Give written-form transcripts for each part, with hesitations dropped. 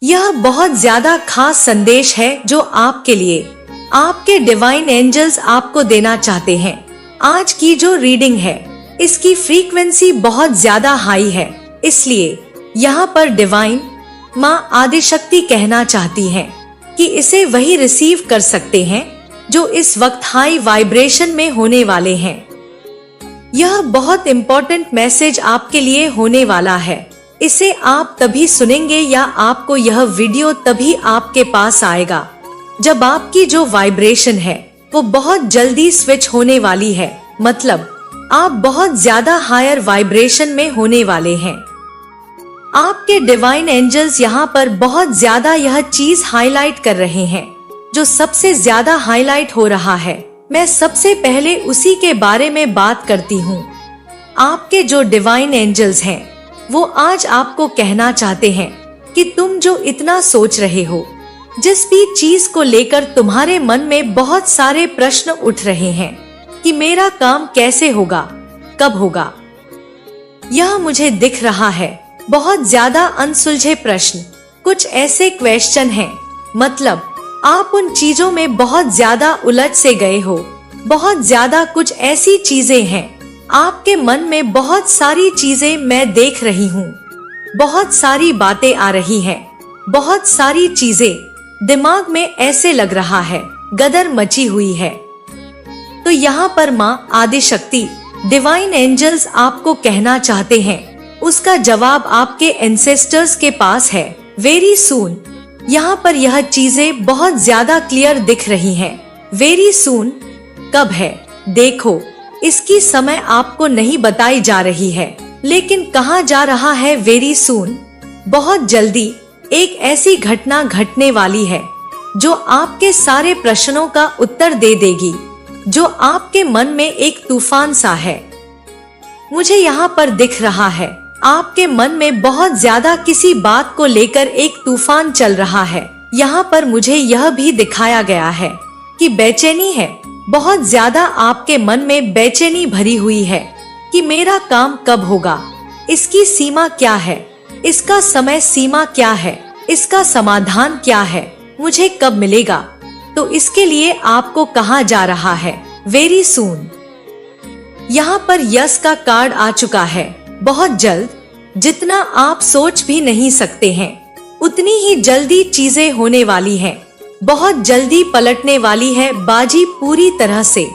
यह बहुत ज्यादा खास संदेश है जो आपके लिए आपके डिवाइन एंजल्स आपको देना चाहते हैं। आज की जो रीडिंग है इसकी फ्रीक्वेंसी बहुत ज्यादा हाई है, इसलिए यहाँ पर डिवाइन माँ आदिशक्ति कहना चाहती हैं कि इसे वही रिसीव कर सकते हैं जो इस वक्त हाई वाइब्रेशन में होने वाले हैं। यह बहुत इम्पोर्टेंट मैसेज आपके लिए होने वाला है। इसे आप तभी सुनेंगे या आपको यह वीडियो तभी आपके पास आएगा जब आपकी जो वाइब्रेशन है वो बहुत जल्दी स्विच होने वाली है, मतलब आप बहुत ज्यादा हायर वाइब्रेशन में होने वाले हैं। आपके डिवाइन एंजल्स यहाँ पर बहुत ज्यादा यह चीज हाईलाइट कर रहे हैं। जो सबसे ज्यादा हाईलाइट हो रहा है, मैं सबसे पहले उसी के बारे में बात करती हूँ। आपके जो डिवाइन एंजल्स हैं वो आज आपको कहना चाहते हैं कि तुम जो इतना सोच रहे हो, जिस भी चीज को लेकर तुम्हारे मन में बहुत सारे प्रश्न उठ रहे हैं कि मेरा काम कैसे होगा, कब होगा, यह मुझे दिख रहा है बहुत ज्यादा अनसुलझे प्रश्न। कुछ ऐसे क्वेश्चन हैं, मतलब आप उन चीजों में बहुत ज्यादा उलझ से गए हो। बहुत ज्यादा कुछ ऐसी चीजें हैं आपके मन में, बहुत सारी चीजें मैं देख रही हूँ, बहुत सारी बातें आ रही हैं, बहुत सारी चीजें दिमाग में ऐसे लग रहा है गदर मची हुई है। तो यहाँ पर माँ आदिशक्ति डिवाइन एंजल्स आपको कहना चाहते हैं, उसका जवाब आपके एंसेस्टर्स के पास है। वेरी सून यहाँ पर यह चीजें बहुत ज्यादा क्लियर दिख रही हैं। वेरी सून कब है देखो, इसकी समय आपको नहीं बताई जा रही है, लेकिन कहा जा रहा है वेरी सून, बहुत जल्दी एक ऐसी घटना घटने वाली है जो आपके सारे प्रश्नों का उत्तर दे देगी, जो आपके मन में एक तूफान सा है। मुझे यहाँ पर दिख रहा है आपके मन में बहुत ज्यादा किसी बात को लेकर एक तूफान चल रहा है। यहाँ पर मुझे यह भी दिखाया गया है कि बेचैनी है, बहुत ज्यादा आपके मन में बेचैनी भरी हुई है कि मेरा काम कब होगा, इसकी सीमा क्या है, इसका समय सीमा क्या है, इसका समाधान क्या है, मुझे कब मिलेगा। तो इसके लिए आपको कहा जा रहा है वेरी सून। यहाँ पर यस का कार्ड आ चुका है। बहुत जल्द, जितना आप सोच भी नहीं सकते हैं उतनी ही जल्दी चीजें होने वाली हैं। बहुत जल्दी पलटने वाली है बाजी पूरी तरह से।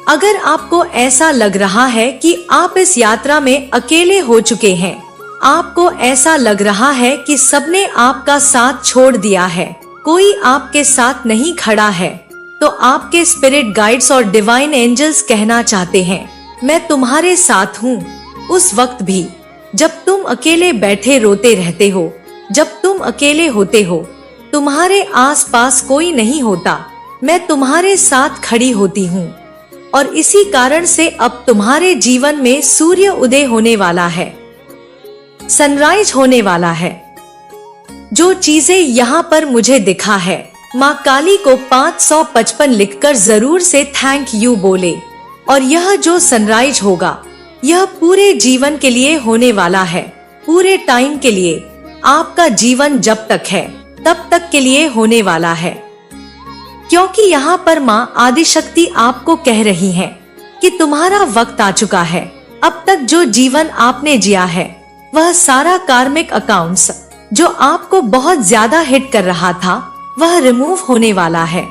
अगर आपको ऐसा लग रहा है कि आप इस यात्रा में अकेले हो चुके हैं, आपको ऐसा लग रहा है कि सबने आपका साथ छोड़ दिया है, कोई आपके साथ नहीं खड़ा है, तो आपके स्पिरिट गाइड्स और डिवाइन एंजल्स कहना चाहते हैं मैं तुम्हारे साथ हूँ। उस वक्त भी जब तुम अकेले बैठे रोते रहते हो, जब तुम अकेले होते हो, तुम्हारे आसपास कोई नहीं होता, मैं तुम्हारे साथ खड़ी होती हूँ। और इसी कारण से अब तुम्हारे जीवन में सूर्य उदय होने वाला है, सनराइज होने वाला है। जो चीजें यहाँ पर मुझे दिखा है, माँ काली को 555 लिखकर जरूर से थैंक यू बोले। और यह जो सनराइज होगा यह पूरे जीवन के लिए होने वाला है, पूरे टाइम के लिए। आपका जीवन जब तक है तब तक के लिए होने वाला है, क्योंकि यहाँ पर माँ आदिशक्ति आपको कह रही है कि तुम्हारा वक्त आ चुका है। अब तक जो जीवन आपने जिया है वह सारा कार्मिक अकाउंट्स जो आपको बहुत ज्यादा हिट कर रहा था वह रिमूव होने वाला है।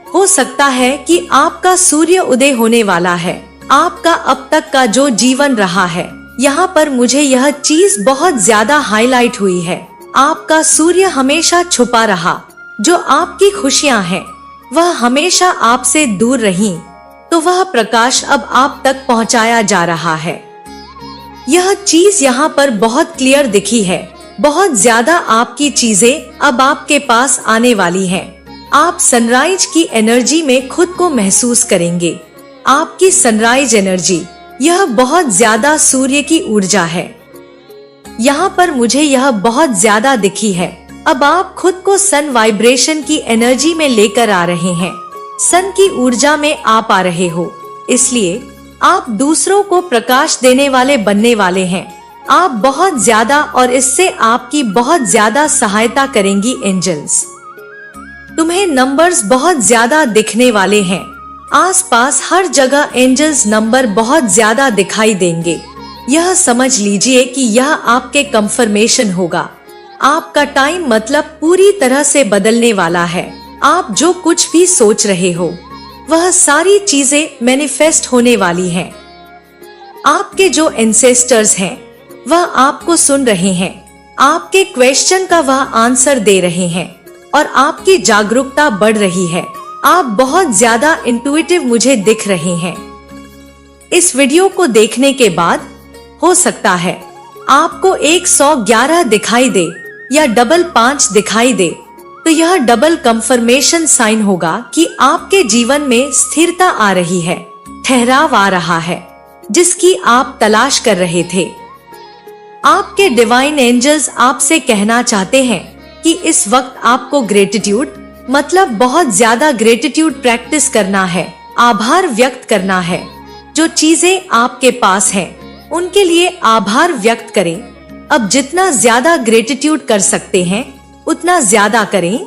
हो सकता है कि आपका सूर्य उदय होने वाला है। आपका अब तक का जो जीवन रहा है, यहाँ पर मुझे यह चीज बहुत ज्यादा हाईलाइट हुई है। आपका सूर्य हमेशा छुपा रहा, जो आपकी खुशियाँ हैं वह हमेशा आपसे दूर रही, तो वह प्रकाश अब आप तक पहुँचाया जा रहा है। यह चीज यहाँ पर बहुत क्लियर दिखी है। बहुत ज्यादा आपकी चीजें अब आपके पास आने वाली हैं। आप सनराइज की एनर्जी में खुद को महसूस करेंगे। आपकी सनराइज एनर्जी यह बहुत ज्यादा सूर्य की ऊर्जा है। यहाँ पर मुझे यह बहुत ज्यादा दिखी है। अब आप खुद को सन वाइब्रेशन की एनर्जी में लेकर आ रहे हैं, सन की ऊर्जा में आप आ रहे हो, इसलिए आप दूसरों को प्रकाश देने वाले बनने वाले हैं। आप बहुत ज्यादा और इससे आपकी बहुत ज्यादा सहायता करेंगी एंजल्स। तुम्हें नंबर्स बहुत ज्यादा दिखने वाले हैं। आसपास हर जगह एंजल्स नंबर बहुत ज्यादा दिखाई देंगे। यह समझ लीजिए कि यह आपके कंफर्मेशन होगा। आपका टाइम मतलब पूरी तरह से बदलने वाला है। आप जो कुछ भी सोच रहे हो वह सारी चीजें मैनिफेस्ट होने वाली हैं। आपके जो एंसेस्टर्स हैं वह आपको सुन रहे हैं। आपके क्वेश्चन का वह आंसर दे रहे हैं और आपकी जागरूकता बढ़ रही है। आप बहुत ज्यादा इंट्यूटिव मुझे दिख रहे हैं। इस वीडियो को देखने के बाद हो सकता है आपको 111 दिखाई दे या डबल 5 दिखाई दे, तो यह डबल कंफर्मेशन साइन होगा कि आपके जीवन में स्थिरता आ रही है, ठहराव आ रहा है, जिसकी आप तलाश कर रहे थे। आपके डिवाइन एंजल्स आपसे कहना चाहते हैं कि इस वक्त आपको ग्रेटिट्यूड मतलब बहुत ज्यादा ग्रेटिट्यूड प्रैक्टिस करना है, आभार व्यक्त करना है। जो चीजें आपके पास हैं उनके लिए आभार व्यक्त करें। अब जितना ज्यादा ग्रेटिट्यूड कर सकते हैं उतना ज्यादा करें।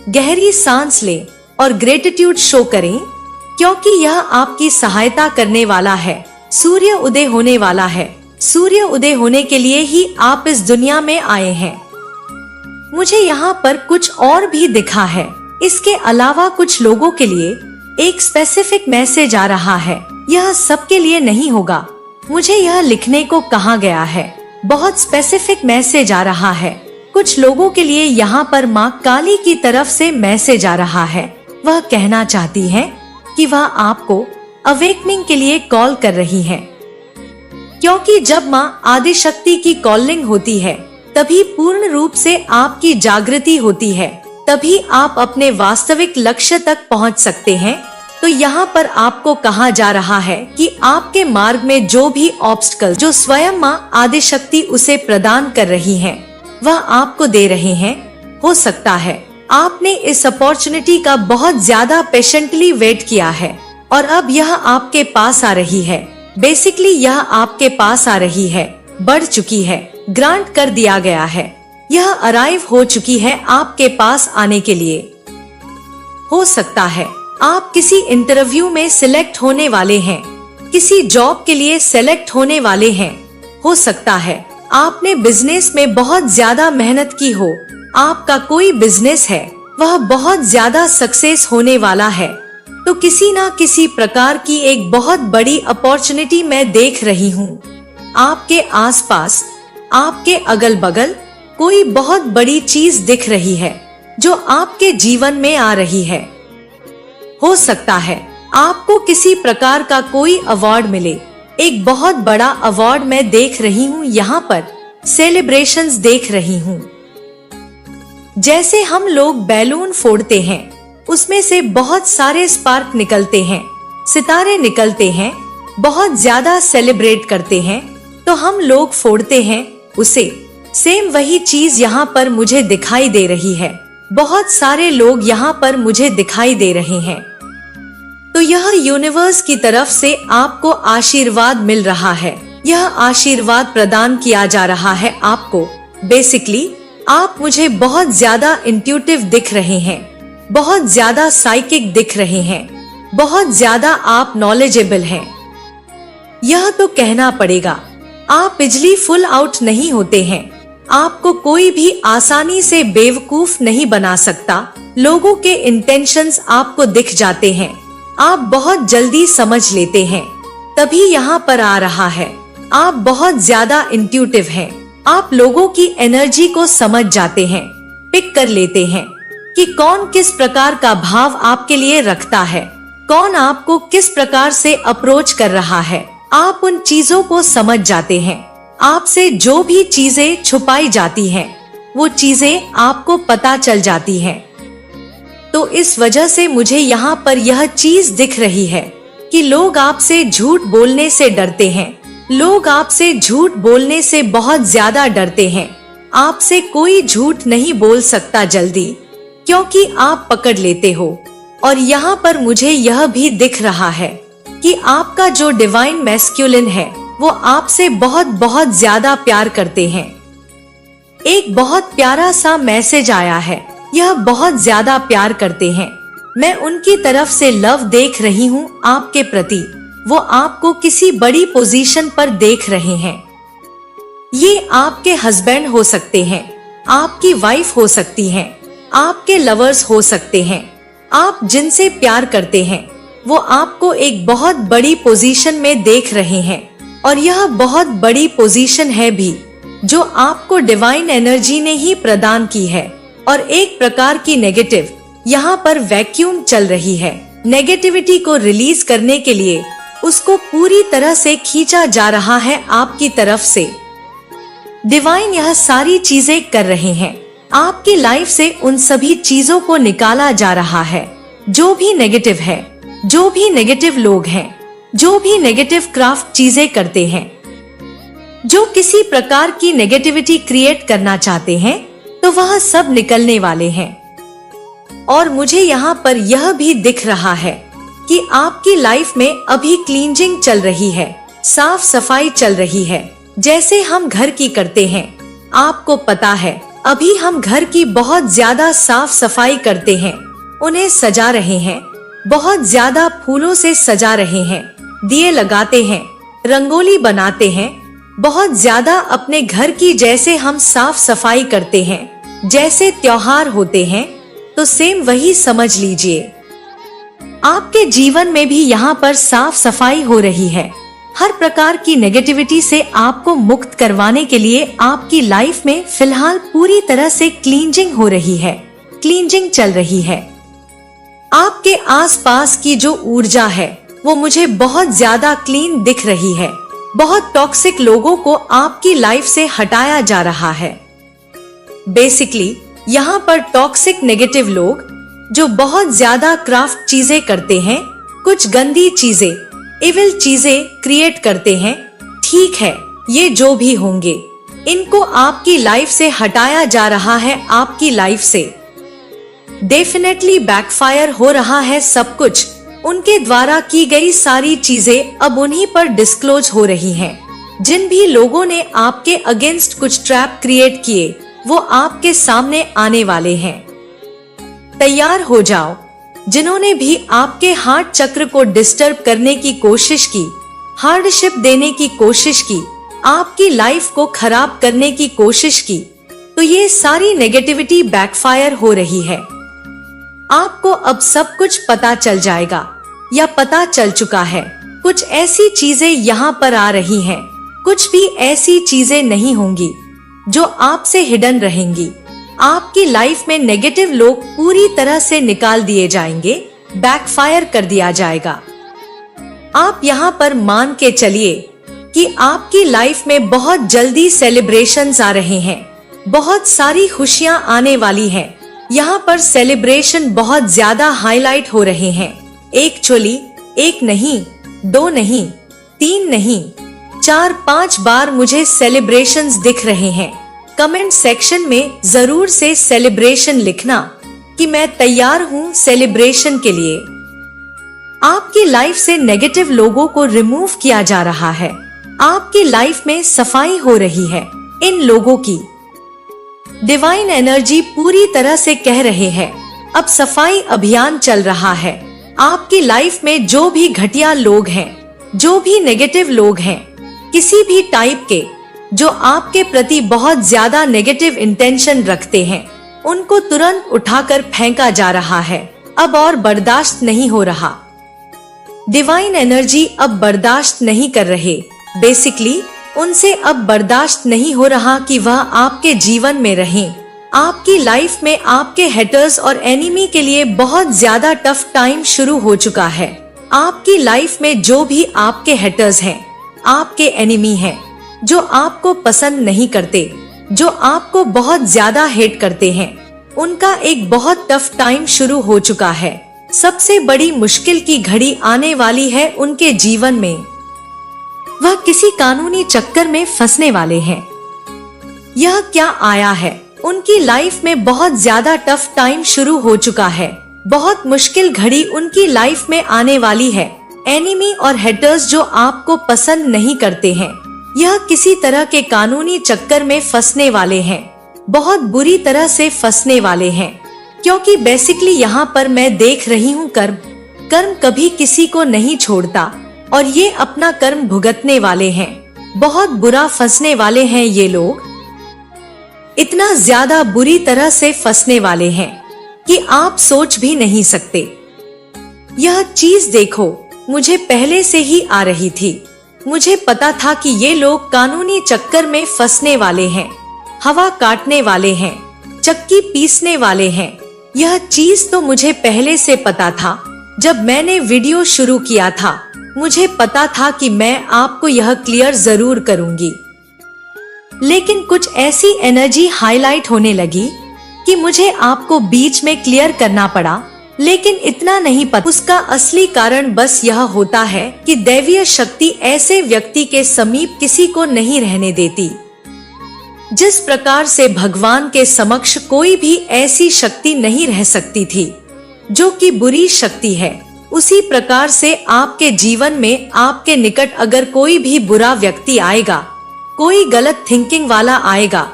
गहरी सांस लें और ग्रेटिट्यूड शो करें, क्योंकि यह आपकी सहायता करने वाला है। सूर्य उदय होने वाला है। सूर्य उदय होने के लिए ही आप इस दुनिया में आए हैं। मुझे यहाँ पर कुछ और भी दिखा है। इसके अलावा कुछ लोगों के लिए एक स्पेसिफिक मैसेज आ रहा है। यह सबके लिए नहीं होगा। मुझे यह लिखने को कहा गया है। बहुत स्पेसिफिक मैसेज आ रहा है। कुछ लोगों के लिए यहाँ पर माँ काली की तरफ से मैसेज आ रहा है। वह कहना चाहती है कि वह आपको अवेकनिंग के लिए कॉल कर रही है, क्योंकि जब माँ आदिशक्ति की कॉलिंग होती है तभी पूर्ण रूप से आपकी जागृति होती है, तभी आप अपने वास्तविक लक्ष्य तक पहुँच सकते हैं। तो यहाँ पर आपको कहा जा रहा है कि आपके मार्ग में जो भी ऑब्स्टकल जो स्वयं माँ आदिशक्ति उसे प्रदान कर रही हैं, वह आपको दे रहे हैं। हो सकता है आपने इस अपॉर्चुनिटी का बहुत ज्यादा पेशेंटली वेट किया है और अब यह आपके पास आ रही है। बेसिकली यह आपके पास आ रही है, बढ़ चुकी है, ग्रांट कर दिया गया है। यह अराइव हो चुकी है आपके पास आने के लिए। हो सकता है आप किसी इंटरव्यू में सिलेक्ट होने वाले हैं, किसी जॉब के लिए सिलेक्ट होने वाले हैं। हो सकता है आपने बिजनेस में बहुत ज्यादा मेहनत की हो। आपका कोई बिजनेस है वह बहुत ज्यादा सक्सेस होने वाला है। तो किसी ना किसी प्रकार की एक बहुत बड़ी अपॉर्चुनिटी मैं देख रही हूँ। आपके आसपास, आपके अगल बगल कोई बहुत बड़ी चीज दिख रही है जो आपके जीवन में आ रही है। हो सकता है आपको किसी प्रकार का कोई अवार्ड मिले। एक बहुत बड़ा अवार्ड मैं देख रही हूँ। यहाँ पर सेलिब्रेशंस देख रही हूँ। जैसे हम लोग बैलून फोड़ते हैं, उसमें से बहुत सारे स्पार्क निकलते हैं, सितारे निकलते हैं, बहुत ज्यादा सेलिब्रेट करते हैं, तो हम लोग फोड़ते हैं उसे। सेम वही चीज यहाँ पर मुझे दिखाई दे रही है। बहुत सारे लोग यहाँ पर मुझे दिखाई दे रहे हैं। तो यह यूनिवर्स की तरफ से आपको आशीर्वाद मिल रहा है। यह आशीर्वाद प्रदान किया जा रहा है आपको। बेसिकली आप मुझे बहुत ज्यादा इंट्यूटिव दिख रहे हैं, बहुत ज्यादा साइकिक दिख रहे हैं, बहुत ज्यादा आप नॉलेजेबल हैं। यह तो कहना पड़ेगा, आप बिजली फुल आउट नहीं होते हैं। आपको कोई भी आसानी से बेवकूफ नहीं बना सकता। लोगों के इंटेंशंस आपको दिख जाते हैं, आप बहुत जल्दी समझ लेते हैं। तभी यहाँ पर आ रहा है, आप बहुत ज्यादा इंट्यूटिव हैं। आप लोगों की एनर्जी को समझ जाते हैं, पिक कर लेते हैं कि कौन किस प्रकार का भाव आपके लिए रखता है, कौन आपको किस प्रकार से अप्रोच कर रहा है। आप उन चीजों को समझ जाते हैं। आपसे जो भी चीजें छुपाई जाती हैं, वो चीजें आपको पता चल जाती हैं। तो इस वजह से मुझे यहाँ पर यह चीज दिख रही है कि लोग आपसे झूठ बोलने से डरते हैं। लोग आपसे झूठ बोलने से बहुत ज्यादा डरते हैं। आपसे कोई झूठ नहीं बोल सकता जल्दी, क्योंकि आप पकड़ लेते हो। और यहाँ पर मुझे यह भी दिख रहा है कि आपका जो डिवाइन मैस्कुलिन है वो आपसे बहुत बहुत ज्यादा प्यार करते हैं। एक बहुत प्यारा सा मैसेज आया है, यह बहुत ज्यादा प्यार करते हैं। मैं उनकी तरफ से लव देख रही हूँ आपके प्रति। वो आपको किसी बड़ी पोजीशन पर देख रहे हैं। ये आपके हस्बैंड हो सकते हैं, आपकी वाइफ हो सकती हैं, आपके लवर्स हो सकते हैं। आप जिनसे प्यार करते हैं वो आपको एक बहुत बड़ी पोजीशन में देख रहे हैं, और यह बहुत बड़ी पोजीशन है भी जो आपको डिवाइन एनर्जी ने ही प्रदान की है। और एक प्रकार की नेगेटिव यहाँ पर वैक्यूम चल रही है। नेगेटिविटी को रिलीज करने के लिए उसको पूरी तरह से खींचा जा रहा है आपकी तरफ से। डिवाइन यह सारी चीजें कर रहे हैं। आपकी लाइफ से उन सभी चीजों को निकाला जा रहा है जो भी नेगेटिव है, जो भी नेगेटिव लोग हैं, जो भी नेगेटिव क्राफ्ट चीजें करते हैं, जो किसी प्रकार की नेगेटिविटी क्रिएट करना चाहते हैं, तो वह सब निकलने वाले हैं। और मुझे यहाँ पर यह भी दिख रहा है कि आपकी लाइफ में अभी क्लींजिंग चल रही है, साफ सफाई चल रही है, जैसे हम घर की करते हैं। आपको पता है अभी हम घर की बहुत ज्यादा साफ सफाई करते हैं, उन्हें सजा रहे हैं, बहुत ज्यादा फूलों से सजा रहे हैं, दिए लगाते हैं, रंगोली बनाते हैं, बहुत ज्यादा अपने घर की जैसे हम साफ सफाई करते हैं, जैसे त्योहार होते हैं, तो सेम वही समझ लीजिए। आपके जीवन में भी यहाँ पर साफ सफाई हो रही है। हर प्रकार की नेगेटिविटी से आपको मुक्त करवाने के लिए आपकी लाइफ में फिलहाल पूरी तरह से क्लींजिंग हो रही है, क्लींजिंग चल रही है। आपके आसपास की जो ऊर्जा है वो मुझे बहुत ज्यादा क्लीन दिख रही है। बहुत टॉक्सिक लोगों को आपकी लाइफ से हटाया जा रहा है। बेसिकली यहाँ पर टॉक्सिक नेगेटिव लोग जो बहुत ज्यादा क्राफ्ट चीजें करते हैं, कुछ गंदी चीजें, इविल चीजें क्रिएट करते हैं, ठीक है, ये जो भी होंगे, इनको आपकी लाइफ से हटाया जा रहा है। आपकी लाइफ से डेफिनेटली बैकफायर हो रहा है सब कुछ। उनके द्वारा की गई सारी चीजें अब उन्हीं पर डिस्क्लोज हो रही हैं। जिन भी लोगों ने आपके अगेंस्ट कुछ ट्रैप क्रिएट किए वो आपके सामने आने वाले हैं। तैयार हो जाओ। जिन्होंने भी आपके हार्ट चक्र को डिस्टर्ब करने की कोशिश की, हार्डशिप देने की कोशिश की, आपकी लाइफ को खराब करने की कोशिश की, तो ये सारी नेगेटिविटी बैकफायर हो रही है। आपको अब सब कुछ पता चल जाएगा या पता चल चुका है। कुछ ऐसी चीजें यहाँ पर आ रही हैं, कुछ भी ऐसी चीजें नहीं होंगी जो आपसे हिडन रहेंगी। आपकी लाइफ में नेगेटिव लोग पूरी तरह से निकाल दिए जाएंगे, बैकफायर कर दिया जाएगा। आप यहाँ पर मान के चलिए कि आपकी लाइफ में बहुत जल्दी सेलिब्रेशंस आ रहे हैं, बहुत सारी खुशियां आने वाली हैं। यहाँ पर सेलिब्रेशन बहुत ज्यादा हाईलाइट हो रहे हैं। एक्चुअली एक नहीं, दो नहीं, तीन नहीं, 4-5 बार मुझे सेलिब्रेशंस दिख रहे हैं। कमेंट सेक्शन में जरूर से सेलिब्रेशन लिखना कि मैं तैयार हूँ सेलिब्रेशन के लिए। आपकी लाइफ से नेगेटिव लोगों को रिमूव किया जा रहा है। आपकी लाइफ में सफाई हो रही है। इन लोगों की डिवाइन एनर्जी पूरी तरह से कह रहे हैं अब सफाई अभियान चल रहा है। आपकी लाइफ में जो भी घटिया लोग हैं, जो भी नेगेटिव लोग हैं, किसी भी टाइप के, जो आपके प्रति बहुत ज्यादा नेगेटिव इंटेंशन रखते हैं, उनको तुरंत उठाकर फेंका जा रहा है। अब और बर्दाश्त नहीं हो रहा। डिवाइन एनर्जी अब बर्दाश्त नहीं कर रहे। बेसिकली उनसे अब बर्दाश्त नहीं हो रहा कि वह आपके जीवन में रहें। आपकी लाइफ में आपके हेटर्स और एनिमी के लिए बहुत ज्यादा टफ टाइम शुरू हो चुका है। आपकी लाइफ में जो भी आपके हेटर्स हैं, आपके एनिमी हैं, जो आपको पसंद नहीं करते, जो आपको बहुत ज्यादा हेट करते हैं, उनका एक बहुत टफ टाइम शुरू हो चुका है। सबसे बड़ी मुश्किल की घड़ी आने वाली है उनके जीवन में। वह किसी कानूनी चक्कर में फंसने वाले हैं। यह क्या आया है? उनकी लाइफ में बहुत ज्यादा टफ टाइम शुरू हो चुका है। बहुत मुश्किल घड़ी उनकी लाइफ में आने वाली है। एनिमी और हेटर्स जो आपको पसंद नहीं करते हैं। यह किसी तरह के कानूनी चक्कर में फंसने वाले हैं, बहुत बुरी तरह से फंसने वाले हैं, क्योंकि बेसिकली यहाँ पर मैं देख रही हूँ कर्म कभी किसी को नहीं छोड़ता और ये अपना कर्म भुगतने वाले हैं। बहुत बुरा फंसने वाले हैं ये लोग, इतना ज्यादा बुरी तरह से फंसने वाले हैं कि आप सोच भी नहीं सकते। यह चीज देखो, मुझे पहले से ही आ रही थी। मुझे पता था कि ये लोग कानूनी चक्कर में फंसने वाले हैं, हवा काटने वाले हैं, चक्की पीसने वाले हैं। यह चीज तो मुझे पहले से पता था। जब मैंने वीडियो शुरू किया था मुझे पता था कि मैं आपको यह क्लियर जरूर करूंगी, लेकिन कुछ ऐसी एनर्जी हाईलाइट होने लगी कि मुझे आपको बीच में क्लियर करना पड़ा। लेकिन इतना नहीं पता उसका असली कारण बस यह होता है कि दैवीय शक्ति ऐसे व्यक्ति के समीप किसी को नहीं रहने देती। जिस प्रकार से भगवान के समक्ष कोई भी ऐसी शक्ति नहीं रह सकती थी जो कि बुरी शक्ति है, उसी प्रकार से आपके जीवन में आपके निकट अगर कोई भी बुरा व्यक्ति आएगा, कोई गलत थिंकिंग वाला आएगा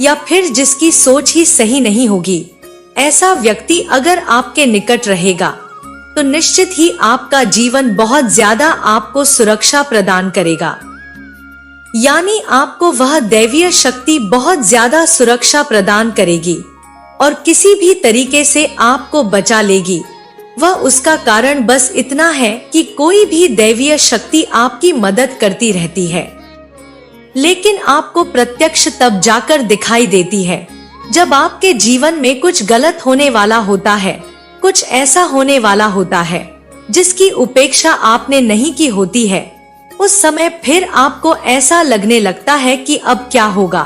या फिर जिसकी सोच ही सही नहीं होगी, ऐसा व्यक्ति अगर आपके निकट रहेगा तो निश्चित ही आपका जीवन बहुत ज्यादा आपको सुरक्षा प्रदान करेगा। यानी आपको वह दैवीय शक्ति बहुत ज्यादा सुरक्षा प्रदान करेगी और किसी भी तरीके से आपको बचा लेगी। वह उसका कारण बस इतना है कि कोई भी दैवीय शक्ति आपकी मदद करती रहती है, लेकिन आपको प्रत्यक्ष तब जाकर दिखाई देती है जब आपके जीवन में कुछ गलत होने वाला होता है, कुछ ऐसा होने वाला होता है जिसकी उपेक्षा आपने नहीं की होती है। उस समय फिर आपको ऐसा लगने लगता है कि अब क्या होगा,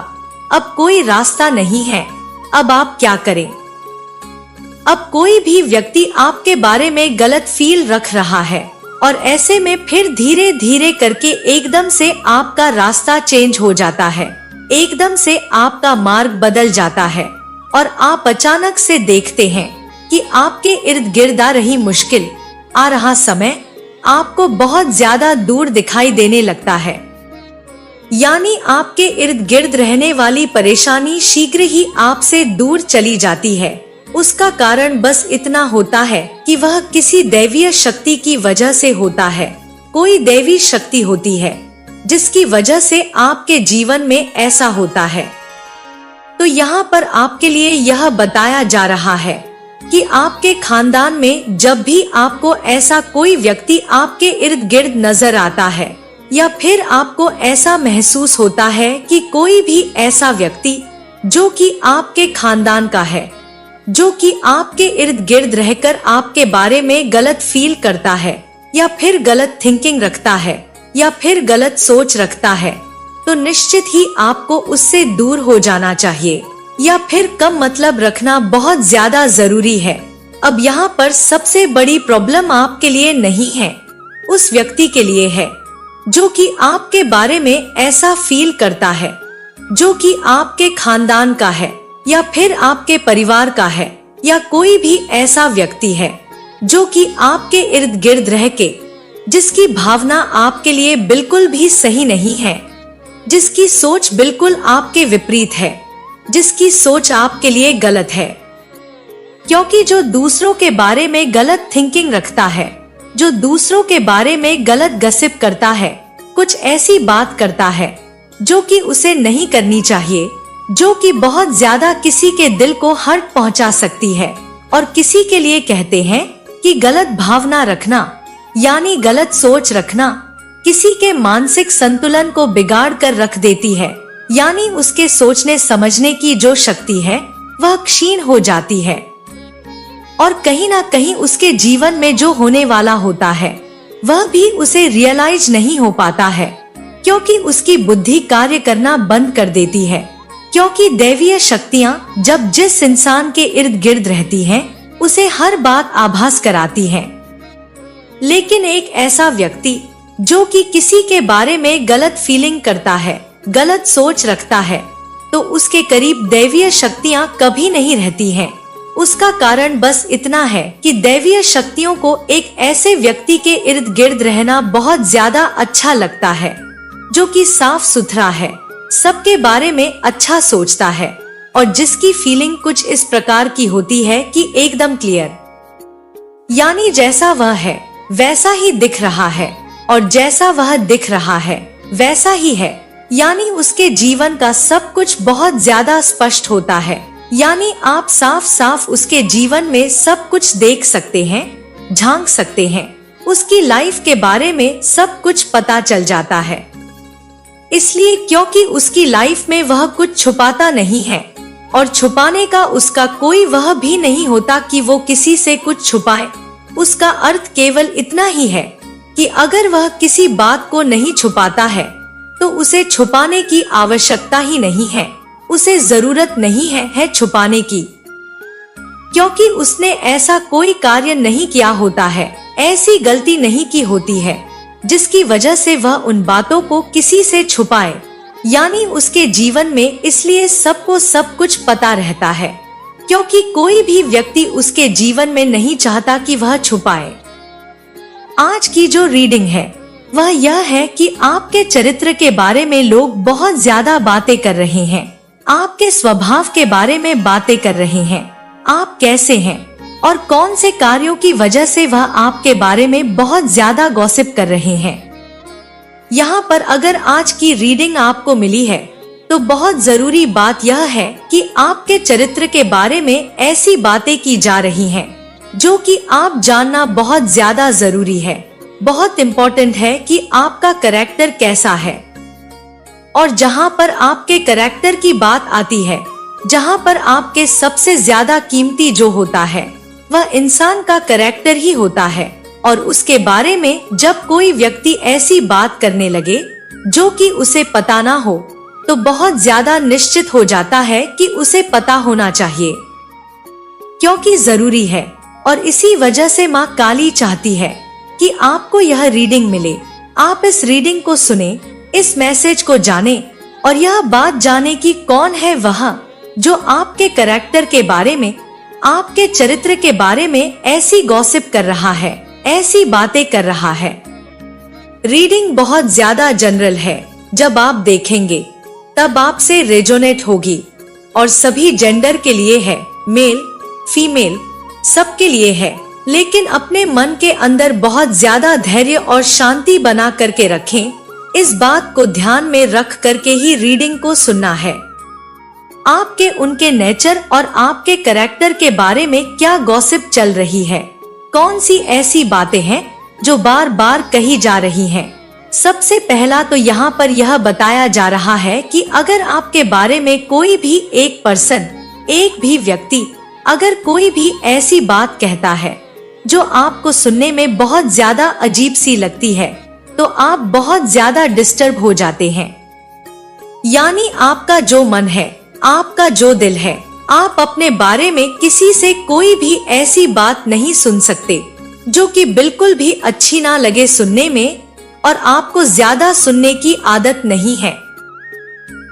अब कोई रास्ता नहीं है, अब आप क्या करें। अब कोई भी व्यक्ति आपके बारे में गलत फील रख रहा है और ऐसे में फिर धीरे धीरे करके एकदम से आपका रास्ता चेंज हो जाता है, एकदम से आपका मार्ग बदल जाता है और आप अचानक से देखते हैं कि आपके इर्द गिर्द आ रही मुश्किल, आ रहा समय आपको बहुत ज्यादा दूर दिखाई देने लगता है। यानी आपके इर्द गिर्द रहने वाली परेशानी शीघ्र ही आपसे दूर चली जाती है। उसका कारण बस इतना होता है कि वह किसी दैवीय शक्ति की वजह से होता है। कोई दैवी शक्ति होती है जिसकी वजह से आपके जीवन में ऐसा होता है। तो यहाँ पर आपके लिए यह बताया जा रहा है कि आपके खानदान में जब भी आपको ऐसा कोई व्यक्ति आपके इर्द गिर्द नजर आता है या फिर आपको ऐसा महसूस होता है कि कोई भी ऐसा व्यक्ति जो कि आपके खानदान का है, जो कि आपके इर्द गिर्द रहकर आपके बारे में गलत फील करता है या फिर गलत थिंकिंग रखता है या फिर गलत सोच रखता है, तो निश्चित ही आपको उससे दूर हो जाना चाहिए या फिर कम मतलब रखना बहुत ज्यादा जरूरी है। अब यहाँ पर सबसे बड़ी प्रॉब्लम आपके लिए नहीं है, उस व्यक्ति के लिए है जो कि आपके बारे में ऐसा फील करता है, जो कि आपके खानदान का है या फिर आपके परिवार का है, या कोई भी ऐसा व्यक्ति है जो कि आपके इर्द गिर्द रह के जिसकी भावना आपके लिए बिल्कुल भी सही नहीं है, जिसकी सोच बिल्कुल आपके विपरीत है, जिसकी सोच आपके लिए गलत है। क्योंकि जो दूसरों के बारे में गलत थिंकिंग रखता है, जो दूसरों के बारे में गलत गसिप करता है, कुछ ऐसी बात करता है जो कि उसे नहीं करनी चाहिए, जो कि बहुत ज्यादा किसी के दिल को हर्ट पहुंचा सकती है, और किसी के लिए कहते हैं कि गलत भावना रखना यानी गलत सोच रखना किसी के मानसिक संतुलन को बिगाड़ कर रख देती है, यानी उसके सोचने समझने की जो शक्ति है वह क्षीण हो जाती है और कहीं ना कहीं उसके जीवन में जो होने वाला होता है वह भी उसे रियलाइज नहीं हो पाता है, क्योंकि उसकी बुद्धि कार्य करना बंद कर देती है। क्योंकि दैवीय शक्तियाँ जब जिस इंसान के इर्द गिर्द रहती हैं, उसे हर बात आभास कराती हैं। लेकिन एक ऐसा व्यक्ति जो कि किसी के बारे में गलत फीलिंग करता है, गलत सोच रखता है, तो उसके करीब दैवीय शक्तियाँ कभी नहीं रहती हैं। उसका कारण बस इतना है कि दैवीय शक्तियों को एक ऐसे व्यक्ति के इर्द गिर्द रहना बहुत ज्यादा अच्छा लगता है, जो कि साफ सुथरा है, सबके बारे में अच्छा सोचता है और जिसकी फीलिंग कुछ इस प्रकार की होती है कि एकदम क्लियर, यानी जैसा वह है वैसा ही दिख रहा है और जैसा वह दिख रहा है वैसा ही है, यानी उसके जीवन का सब कुछ बहुत ज्यादा स्पष्ट होता है। यानी आप साफ साफ उसके जीवन में सब कुछ देख सकते हैं, झांक सकते हैं, उसकी लाइफ के बारे में सब कुछ पता चल जाता है। इसलिए क्योंकि उसकी लाइफ में वह कुछ छुपाता नहीं है और छुपाने का उसका कोई वह भी नहीं होता कि वो किसी से कुछ छुपाए। उसका अर्थ केवल इतना ही है कि अगर वह किसी बात को नहीं छुपाता है तो उसे छुपाने की आवश्यकता ही नहीं है, उसे जरूरत नहीं है छुपाने की, क्योंकि उसने ऐसा कोई कार्य नहीं किया होता है, ऐसी गलती नहीं की होती है जिसकी वजह से वह उन बातों को किसी से छुपाए। यानी उसके जीवन में इसलिए सबको सब कुछ पता रहता है, क्योंकि कोई भी व्यक्ति उसके जीवन में नहीं चाहता कि वह छुपाए। आज की जो रीडिंग है वह यह है कि आपके चरित्र के बारे में लोग बहुत ज्यादा बातें कर रहे हैं, आपके स्वभाव के बारे में बातें कर रहे हैं, आप कैसे हैं और कौन से कार्यों की वजह से वह आपके बारे में बहुत ज्यादा गॉसिप कर रहे हैं। यहाँ पर अगर आज की रीडिंग आपको मिली है तो बहुत जरूरी बात यह है कि आपके चरित्र के बारे में ऐसी बातें की जा रही हैं जो कि आप जानना बहुत ज्यादा जरूरी है। बहुत इम्पोर्टेंट है कि आपका कैरेक्टर कैसा है। और जहाँ पर आपके कैरेक्टर की बात आती है, जहाँ पर आपके सबसे ज्यादा कीमती जो होता है वह इंसान का कैरेक्टर ही होता है। और उसके बारे में जब कोई व्यक्ति ऐसी बात करने लगे जो कि उसे पता ना हो तो बहुत ज्यादा निश्चित हो जाता है कि उसे पता होना चाहिए, क्योंकि जरूरी है। और इसी वजह से माँ काली चाहती है कि आपको यह रीडिंग मिले, आप इस रीडिंग को सुने, इस मैसेज को जाने और यह बात जाने कि कौन है वह जो आपके कैरेक्टर के बारे में, आपके चरित्र के बारे में ऐसी गॉसिप कर रहा है, ऐसी बातें कर रहा है। रीडिंग बहुत ज्यादा जनरल है, जब आप देखेंगे तब आपसे रेजोनेट होगी और सभी जेंडर के लिए है, मेल फीमेल सबके लिए है। लेकिन अपने मन के अंदर बहुत ज्यादा धैर्य और शांति बना करके रखें, इस बात को ध्यान में रख करके ही रीडिंग को सुनना है। आपके उनके नेचर और आपके कैरेक्टर के बारे में क्या गॉसिप चल रही है, कौन सी ऐसी बातें हैं जो बार बार कही जा रही हैं। सबसे पहला तो यहाँ पर यह बताया जा रहा है कि अगर आपके बारे में कोई भी एक पर्सन, एक भी व्यक्ति अगर कोई भी ऐसी बात कहता है जो आपको सुनने में बहुत ज्यादा अजीब सी लगती है तो आप बहुत ज्यादा डिस्टर्ब हो जाते हैं। यानी आपका जो मन है, आपका जो दिल है, आप अपने बारे में किसी से कोई भी ऐसी बात नहीं सुन सकते जो कि बिल्कुल भी अच्छी ना लगे सुनने में, और आपको ज्यादा सुनने की आदत नहीं है।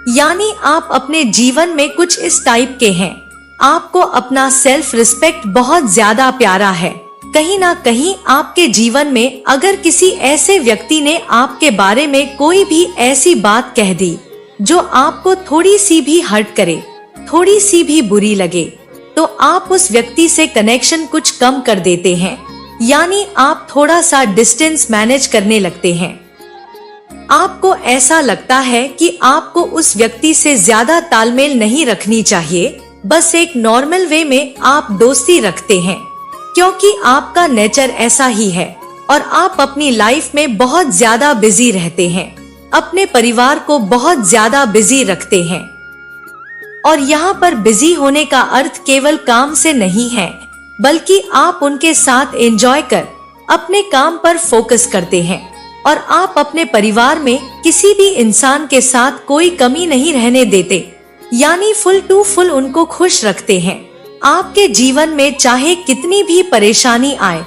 यानी आप अपने जीवन में कुछ इस टाइप के हैं, आपको अपना सेल्फ रिस्पेक्ट बहुत ज्यादा प्यारा है। कहीं ना कहीं आपके जीवन में अगर किसी ऐसे व्यक्ति ने आपके बारे में कोई भी ऐसी बात कह दी जो आपको थोड़ी सी भी हर्ट करे, थोड़ी सी भी बुरी लगे, तो आप उस व्यक्ति से कनेक्शन कुछ कम कर देते हैं। यानी आप थोड़ा सा डिस्टेंस मैनेज करने लगते हैं। आपको ऐसा लगता है कि आपको उस व्यक्ति से ज्यादा तालमेल नहीं रखनी चाहिए, बस एक नॉर्मल वे में आप दोस्ती रखते हैं, क्योंकि आपका नेचर ऐसा ही है। और आप अपनी लाइफ में बहुत ज्यादा बिजी रहते हैं, अपने परिवार को बहुत ज्यादा बिजी रखते हैं। और यहाँ पर बिजी होने का अर्थ केवल काम से नहीं है, बल्कि आप उनके साथ एंजॉय कर अपने काम पर फोकस करते हैं। और आप अपने परिवार में किसी भी इंसान के साथ कोई कमी नहीं रहने देते, यानी फुल टू फुल उनको खुश रखते हैं। आपके जीवन में चाहे कितनी भी परेशानी आए,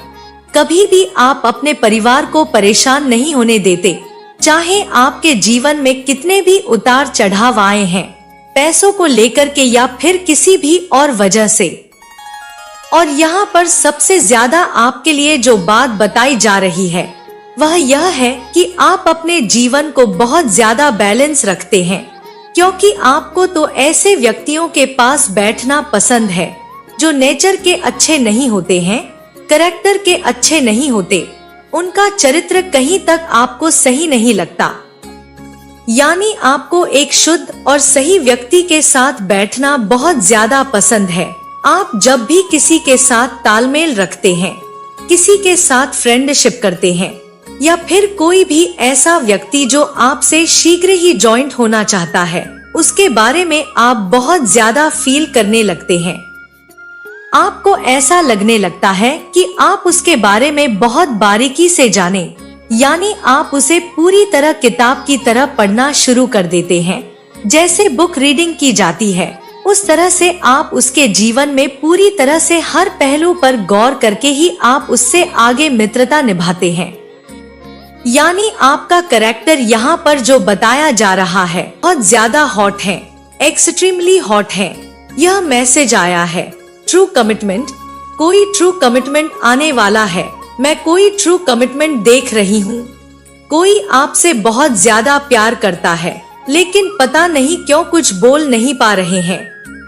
कभी भी आप अपने परिवार को परेशान नहीं होने देते। चाहे आपके जीवन में कितने भी उतार चढ़ाव आए हैं, पैसों को लेकर के या फिर किसी भी और वजह से, और यहाँ पर सबसे ज्यादा आपके लिए जो बात बताई जा रही है वह यह है कि आप अपने जीवन को बहुत ज्यादा बैलेंस रखते हैं, क्योंकि आपको तो ऐसे व्यक्तियों के पास बैठना पसंद है जो नेचर के अच्छे नहीं होते हैं, कैरेक्टर के अच्छे नहीं होते, उनका चरित्र कहीं तक आपको सही नहीं लगता। यानी आपको एक शुद्ध और सही व्यक्ति के साथ बैठना बहुत ज्यादा पसंद है। आप जब भी किसी के साथ तालमेल रखते हैं, किसी के साथ फ्रेंडशिप करते हैं, या फिर कोई भी ऐसा व्यक्ति जो आपसे शीघ्र ही जॉइंट होना चाहता है, उसके बारे में आप बहुत ज्यादा फील करने लगते हैं। आपको ऐसा लगने लगता है कि आप उसके बारे में बहुत बारीकी से जाने, यानी आप उसे पूरी तरह किताब की तरह पढ़ना शुरू कर देते हैं। जैसे बुक रीडिंग की जाती है, उस तरह से आप उसके जीवन में पूरी तरह से हर पहलू पर गौर करके ही आप उससे आगे मित्रता निभाते हैं। यानी आपका कैरेक्टर यहाँ पर जो बताया जा रहा है बहुत ज्यादा हॉट है, एक्सट्रीमली हॉट है। यह मैसेज आया है ट्रू कमिटमेंट, कोई ट्रू कमिटमेंट आने वाला है। मैं कोई ट्रू कमिटमेंट देख रही हूँ। कोई आपसे बहुत ज्यादा प्यार करता है, लेकिन पता नहीं क्यों कुछ बोल नहीं पा रहे हैं।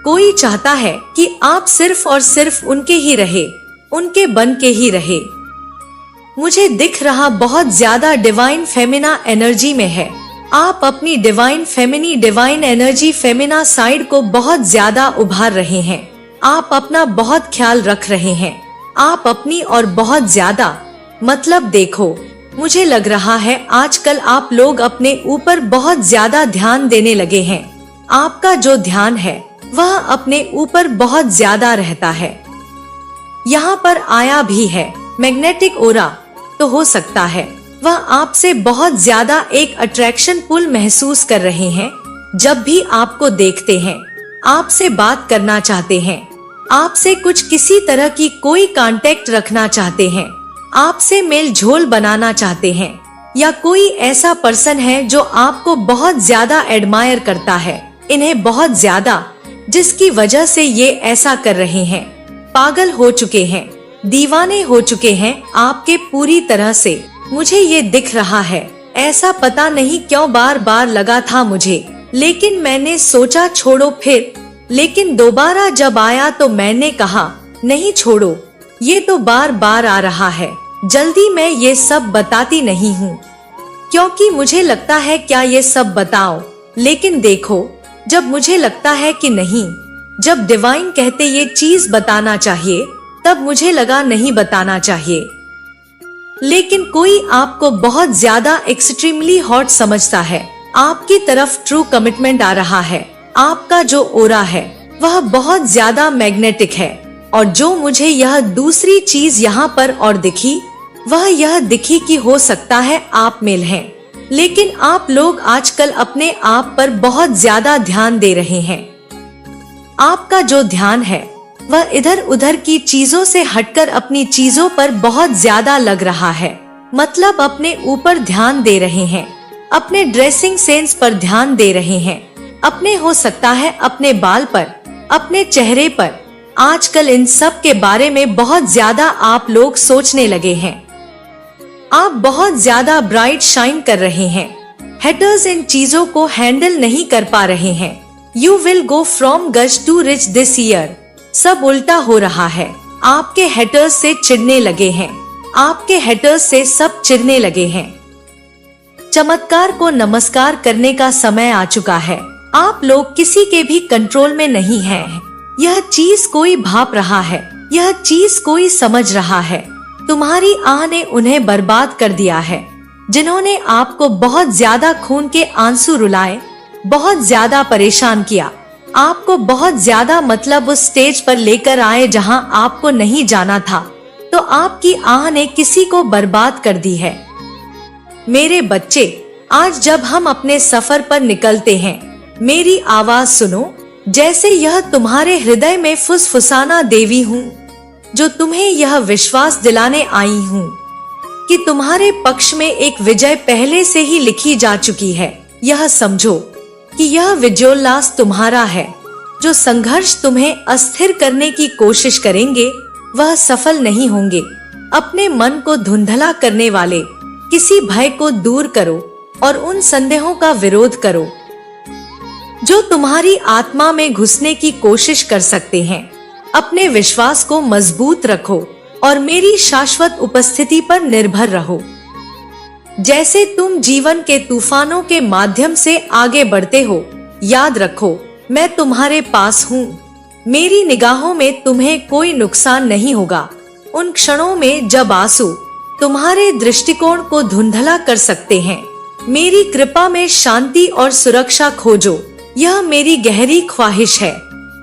कोई चाहता है कि आप सिर्फ और सिर्फ उनके ही रहे, उनके बन के ही रहे। मुझे दिख रहा बहुत ज्यादा डिवाइन फेमिना एनर्जी में है। आप अपनी डिवाइन एनर्जी फेमिना साइड को बहुत ज्यादा उभार रहे हैं। आप अपना बहुत ख्याल रख रहे हैं। आप अपनी और बहुत ज्यादा, मतलब देखो, मुझे लग रहा है आजकल आप लोग अपने ऊपर बहुत ज्यादा ध्यान देने लगे हैं। आपका जो ध्यान है वह अपने ऊपर बहुत ज्यादा रहता है। यहाँ पर आया भी है मैग्नेटिक ओरा, तो हो सकता है वह आपसे बहुत ज्यादा एक अट्रैक्शन पुल महसूस कर रहे हैं। जब भी आपको देखते हैं, आपसे बात करना चाहते हैं, आपसे कुछ किसी तरह की कोई कांटेक्ट रखना चाहते हैं, आपसे मेल झोल बनाना चाहते हैं, या कोई ऐसा पर्सन है जो आपको बहुत ज्यादा एडमायर करता है, इन्हें बहुत ज्यादा, जिसकी वजह से ये ऐसा कर रहे हैं। पागल हो चुके हैं, दीवाने हो चुके हैं आपके पूरी तरह से। मुझे ये दिख रहा है। ऐसा पता नहीं क्यों बार बार लगा था मुझे, लेकिन मैंने सोचा छोड़ो फिर, लेकिन दोबारा जब आया तो मैंने कहा नहीं छोड़ो, ये तो बार बार आ रहा है। जल्दी मैं ये सब बताती नहीं हूँ, क्योंकि मुझे लगता है क्या ये सब बताओ, लेकिन देखो, जब मुझे लगता है कि नहीं, जब डिवाइन कहते ये चीज बताना चाहिए, तब मुझे लगा नहीं बताना चाहिए। लेकिन कोई आपको बहुत ज्यादा एक्सट्रीमली हॉट समझता है। आपकी तरफ ट्रू कमिटमेंट आ रहा है। आपका जो ओरा है वह बहुत ज्यादा मैग्नेटिक है। और जो मुझे यह दूसरी चीज यहाँ पर और दिखी, वह यह दिखी कि हो सकता है आप मेल हैं, लेकिन आप लोग आजकल अपने आप पर बहुत ज्यादा ध्यान दे रहे हैं। आपका जो ध्यान है वह इधर उधर की चीजों से हटकर अपनी चीजों पर बहुत ज्यादा लग रहा है। मतलब अपने ऊपर ध्यान दे रहे हैं, अपने ड्रेसिंग सेंस पर ध्यान दे रहे हैं, अपने, हो सकता है अपने बाल पर, अपने चेहरे पर। आजकल इन सब के बारे में बहुत ज्यादा आप लोग सोचने लगे हैं। आप बहुत ज्यादा ब्राइट शाइन कर रहे हैं। हेटर्स इन चीजों को हैंडल नहीं कर पा रहे हैं। यू विल गो फ्रॉम गज टू रिच दिस ईयर। सब उल्टा हो रहा है। आपके हेटर्स से चिढ़ने लगे हैं। आपके हेटर्स से सब चिढ़ने लगे हैं। चमत्कार को नमस्कार करने का समय आ चुका है। आप लोग किसी के भी कंट्रोल में नहीं हैं। यह चीज कोई भाप रहा है, यह चीज कोई समझ रहा है। तुम्हारी आह ने उन्हें बर्बाद कर दिया है, जिन्होंने आपको बहुत ज्यादा खून के आंसू रुलाए, बहुत ज्यादा परेशान किया, आपको बहुत ज्यादा मतलब उस स्टेज पर लेकर आए जहां आपको नहीं जाना था। तो आपकी आह ने किसी को बर्बाद कर दी है। मेरे बच्चे, आज जब हम अपने सफर पर निकलते हैं, मेरी आवाज सुनो, जैसे यह तुम्हारे हृदय में फुसफुसाना देवी हूँ, जो तुम्हें यह विश्वास दिलाने आई हूँ कि तुम्हारे पक्ष में एक विजय पहले से ही लिखी जा चुकी है। यह समझो कि यह विजयोल्लास तुम्हारा है। जो संघर्ष तुम्हें अस्थिर करने की कोशिश करेंगे, वह सफल नहीं होंगे। अपने मन को धुंधला करने वाले किसी भय को दूर करो और उन संदेहों का विरोध करो जो तुम्हारी आत्मा में घुसने की कोशिश कर सकते हैं। अपने विश्वास को मजबूत रखो और मेरी शाश्वत उपस्थिति पर निर्भर रहो। जैसे तुम जीवन के तूफानों के माध्यम से आगे बढ़ते हो, याद रखो मैं तुम्हारे पास हूँ। मेरी निगाहों में तुम्हें कोई नुकसान नहीं होगा। उन क्षणों में जब आंसू तुम्हारे दृष्टिकोण को धुंधला कर सकते हैं, मेरी कृपा में शांति और सुरक्षा खोजो। यह मेरी गहरी ख्वाहिश है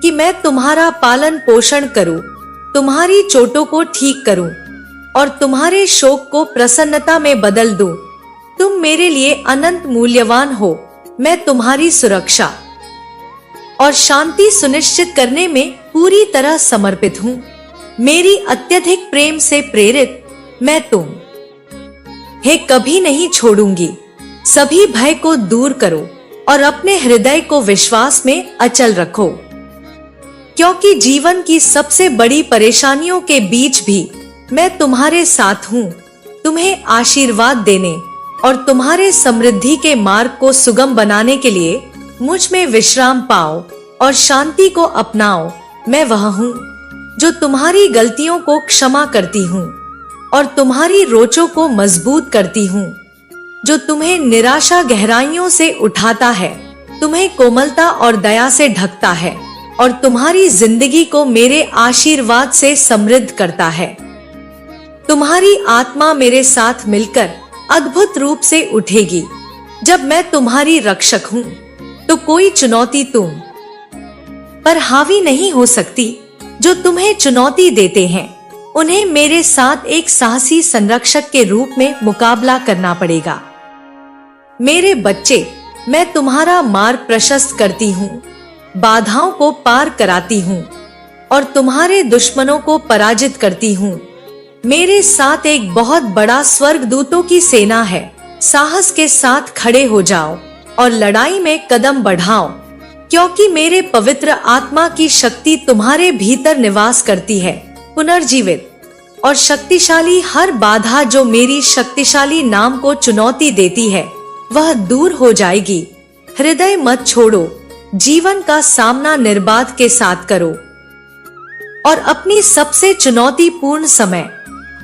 कि मैं तुम्हारा पालन पोषण करूं, तुम्हारी चोटों को ठीक करूं और तुम्हारे शोक को प्रसन्नता में बदल दूं। तुम मेरे लिए अनंत मूल्यवान हो। मैं तुम्हारी सुरक्षा और शांति सुनिश्चित करने में पूरी तरह समर्पित हूँ। मेरी अत्यधिक प्रेम से प्रेरित मैं कभी नहीं छोड़ूंगी। सभी भय को दूर करो और अपने हृदय को विश्वास में अचल रखो, क्योंकि जीवन की सबसे बड़ी परेशानियों के बीच भी मैं तुम्हारे साथ हूँ। तुम्हें आशीर्वाद देने और तुम्हारे समृद्धि के मार्ग को सुगम बनाने के लिए मुझ में विश्राम पाओ और शांति को अपनाओ। मैं वह हूँ जो तुम्हारी गलतियों को क्षमा करती हूँ और तुम्हारी रोचों को मजबूत करती हूँ, जो तुम्हें निराशा गहराइयों से उठाता है, तुम्हें कोमलता और दया से ढकता है और तुम्हारी जिंदगी को मेरे आशीर्वाद से समृद्ध करता है। तुम्हारी आत्मा मेरे साथ मिलकर अद्भुत रूप से उठेगी। जब मैं तुम्हारी रक्षक हूँ तो कोई चुनौती तुम पर हावी नहीं हो सकती। जो तुम्हें चुनौती देते हैं उन्हें मेरे साथ एक साहसी संरक्षक के रूप में मुकाबला करना पड़ेगा। मेरे बच्चे, मैं तुम्हारा मार्ग प्रशस्त करती हूँ, बाधाओं को पार कराती हूँ और तुम्हारे दुश्मनों को पराजित करती हूँ। मेरे साथ एक बहुत बड़ा स्वर्गदूतों की सेना है। साहस के साथ खड़े हो जाओ और लड़ाई में कदम बढ़ाओ, क्योंकि मेरे पवित्र आत्मा की शक्ति तुम्हारे भीतर निवास करती है। पुनर्जीवित और शक्तिशाली हर बाधा जो मेरी शक्तिशाली नाम को चुनौती देती है, वह दूर हो जाएगी। हृदय मत छोड़ो, जीवन का सामना निर्बाध के साथ करो और अपनी सबसे चुनौतीपूर्ण समय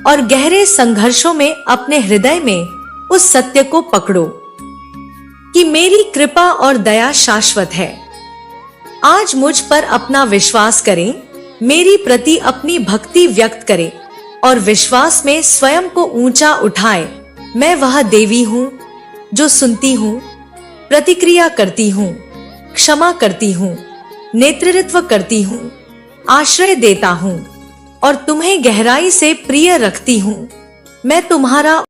और गहरे संघर्षों में अपने हृदय में उस सत्य को पकड़ो कि मेरी कृपा और दया शाश्वत है। आज मुझ पर अपना विश्वास करें, मेरी प्रति अपनी भक्ति व्यक्त करें और विश्वास में स्वयं को ऊंचा उठाएं। मैं वह देवी हूँ जो सुनती हूँ, प्रतिक्रिया करती हूँ, क्षमा करती हूँ, नेतृत्व करती हूँ, आश्रय देता हूँ और तुम्हें गहराई से प्रिय रखती हूँ। मैं तुम्हारा